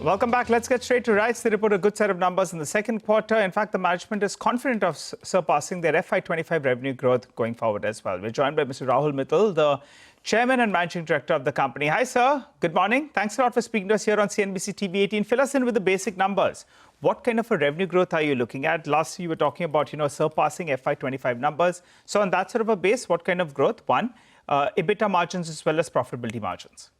Welcome back. Let's get straight to rights. They report a good set of numbers in the second quarter. In fact, the management is confident of surpassing their FY25 revenue growth going forward as well. We're joined by Mr. Rahul Mittal, the Chairman and Managing Director of the company. Hi, sir. Good morning. Thanks a lot for speaking to us here on CNBC TV18. Fill us in with the basic numbers. What kind of a revenue growth are you looking at? Last you were talking about, surpassing FY25 numbers. So on that sort of a base, what kind of growth? One, EBITDA margins as well as profitability margins.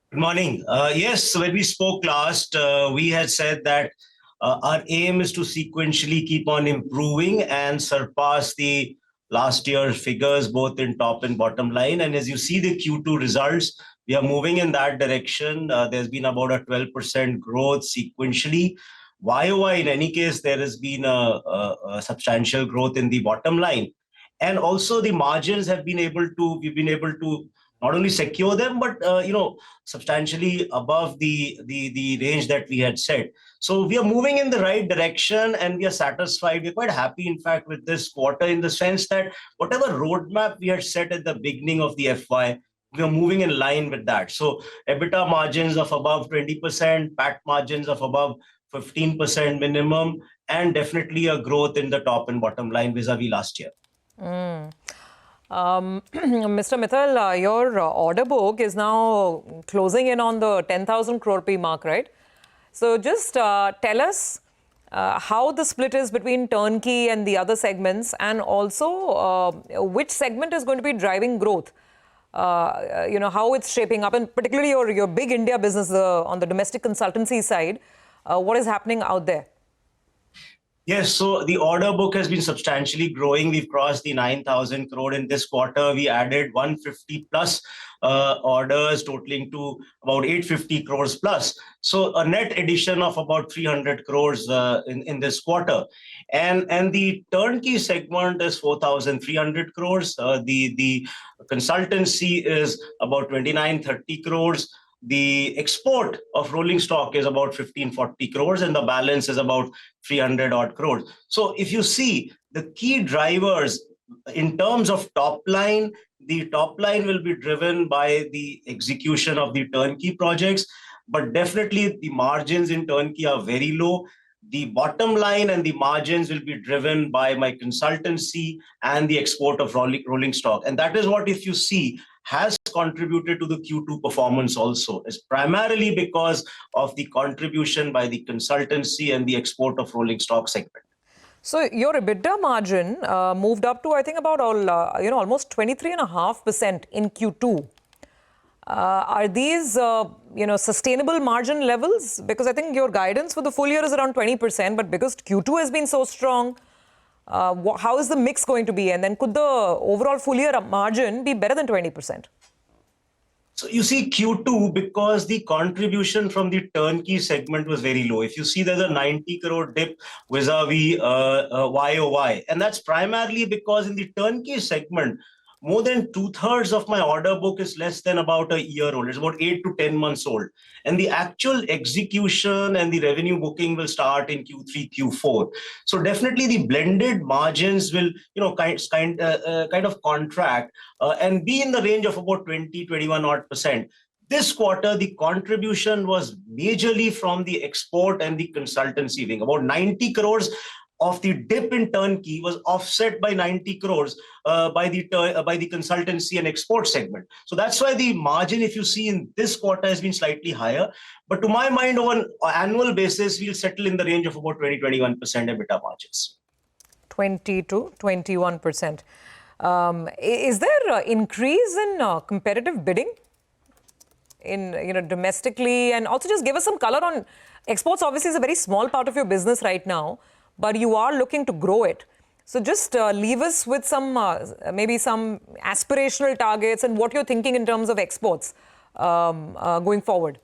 Good morning. Yes, when we spoke last, we had said that our aim is to sequentially keep on improving and surpass the last year's figures, both in top and bottom line. And as you see the Q2 results, we are moving in that direction. There's been about a 12% growth sequentially. YOY, in any case, there has been a substantial growth in the bottom line. And also the margins have been able to, we've been able to not only secure them, but substantially above the range that we had set. So we are moving in the right direction and we are satisfied. We're quite happy, in fact, with this quarter in the sense that whatever roadmap we had set at the beginning of the FY, we are moving in line with that. So EBITDA margins of above 20%, PAT margins of above 15% minimum, and definitely a growth in the top and bottom line vis-a-vis last year. Mr. Mittal, your order book is now closing in on the 10,000 crore rupee mark, right? So just tell us how the split is between turnkey and the other segments, and also which segment is going to be driving growth. How it's shaping up, and particularly your big India business on the domestic consultancy side. What is happening out there? Yes, so the order book has been substantially growing. We've crossed the 9,000 crore in this quarter. We added 150 plus orders totaling to about 850 crores plus. So a net addition of about 300 crores in this quarter. And the turnkey segment is 4,300 crores. The consultancy is about 29-30 crores. The export of rolling stock is about 1540 crores and the balance is about 300 odd crores. So if you see the key drivers in terms of top line, the top line will be driven by the execution of the turnkey projects, but definitely the margins in turnkey are very low. The bottom line and the margins will be driven by my consultancy and the export of rolling stock. And that is what, if you see, has contributed to the Q2 performance also. Is primarily because of the contribution by the consultancy and the export of rolling stock segment. So your EBITDA margin moved up to, I think, about almost 23.5% in Q2. Are these sustainable margin levels? Because I think your guidance for the full year is around 20%, but because Q2 has been so strong, how is the mix going to be? And then could the overall full year margin be better than 20%? So you see Q2, because the contribution from the turnkey segment was very low. If you see there's a 90 crore dip vis-a-vis YOY. And that's primarily because in the turnkey segment, more than 2/3 of my order book is less than about a year old. It's about 8 to 10 months old. And the actual execution and the revenue booking will start in Q3, Q4. So definitely the blended margins will, kind of contract and be in the range of about 20-21 odd percent. This quarter, the contribution was majorly from the export and the consultancy wing. About 90 crores of the dip in turnkey was offset by 90 crores by the consultancy and export segment. So that's why the margin, if you see in this quarter, has been slightly higher. But to my mind, on an annual basis, we'll settle in the range of about 20-21% EBITDA margins. 20 to 21%. Is there an increase in competitive bidding in domestically? And also just give us some color on exports. Obviously, is a very small part of your business right now, but you are looking to grow it. So just leave us with some, maybe some aspirational targets and what you're thinking in terms of exports going forward.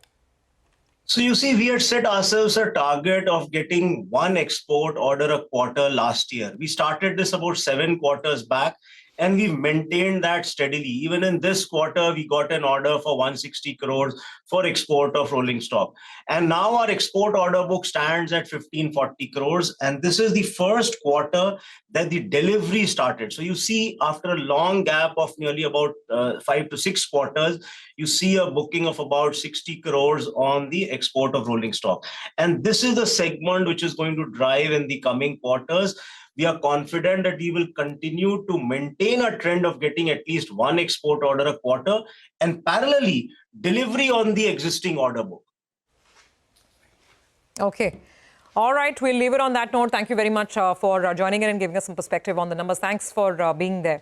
So you see, we had set ourselves a target of getting one export order a quarter last year. We started this about 7 quarters back. and we've maintained that steadily. Even in this quarter, we got an order for 160 crores for export of rolling stock. And now our export order book stands at 1540 crores. And this is the first quarter that the delivery started. So you see, after a long gap of nearly about 5 to 6 quarters, you see a booking of about 60 crores on the export of rolling stock. And this is the segment which is going to drive in the coming quarters. We are confident that we will continue to maintain a trend of getting at least one export order a quarter and parallelly delivery on the existing order book. Okay. All right. We'll leave it on that note. Thank you very much for joining in and giving us some perspective on the numbers. Thanks for being there.